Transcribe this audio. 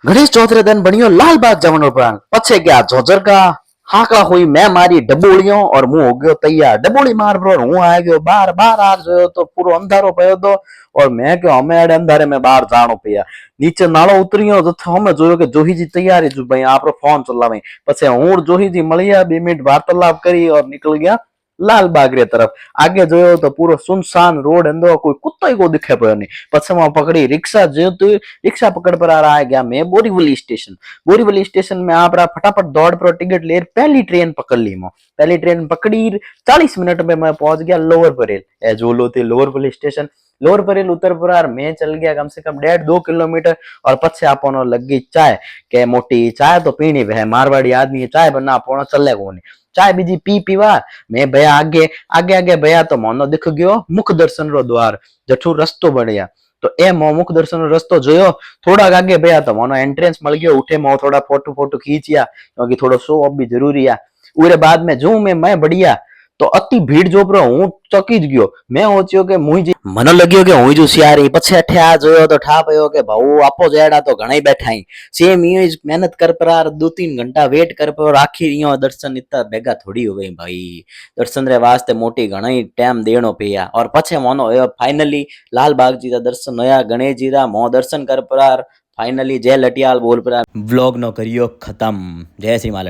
गणेश चौथ रे दिन बनियो लाल बाग जવાનો प्लान पछे गया जोजर का हाका हुई मैं मारी डबोलियों और मुंह हो गयो तैयार डबोली मार ब्रो हूं आ गयो बार बार आ जो तो पूरो अंधारो पयो तो और मैं क्यों हमें अड़े अंधारे में बाहर जानो पिया नीचे नालो उतरियो तो हमें जोयो के जोही जी तैयारी जो भाई आपरो फोन चलावे पछे हूं जोही जी मळिया 2 मिनिट वार्तालाप करी और निकल गया लाल बाग रे तरफ आगे जो तो पूरो सुनसान रोड अंदर कोई कुत्तो ही को दिखे पयो नहीं पछे वहां पकड़ी रिक्शा जो तो रिक्शा पकड़ पर आ रहा है गया मैं बोरीवली स्टेशन में आप रहा फटाफट दौड़ पर टिकट ले पहली ट्रेन पकड़ ली मैं पहली ट्रेन पकड़ी 40 मिनट में मैं पहुंच गया लोअर परेल ए जोलो थे lower Parel station lower Parel उतर पर मैं चल गया कम से कम 1.5-2 किलोमीटर और पछे आपनो लग गई चाय के मोटी चाय तो पीनी है मारवाड़ी आदमी चाय बना पोणो चले कोनी चाय बीजी पीवा मैं भैया आगे आगे आगे भैया तो मोनो दिख गयो मुख दर्शन रो द्वार जठू रस्तो बढ़िया तो ए मुख दर्शन रो रस्तो जोयो थोड़ा आगे भैया तो मोनो एंट्रेंस मिल गयो उठे मो थोड़ा फोटो फोटो खींचिया क्योंकि थोड़ो शो ऑफ भी जरूरी है उरे बाद में जो मैं बढ़िया तो अति भीड़ जो प्रो हूं चौकी ज गयो मैं सोचियो के मुई जी मने लग्यो के हुई जो सियारी पछे अठे आ जोयो तो ठा पयो के भाऊ आपो जेड़ा तो घणाई बैठा ही सेम ये मेहनत कर पर 2-3 घंटा वेट कर पर आखिर यो दर्शन इतना बेगा थोड़ी हो गई भाई दर्शन रे वास्ते मोटी घणाई टाइम देनो पिया और पछे मोनो फाइनली लाल बाग जी रा दर्शन होया गणेश जी रा मो दर्शन कर पर फाइनली जय लटियाल बोल पर व्लॉग नो करियो खत्म जय श्री माल।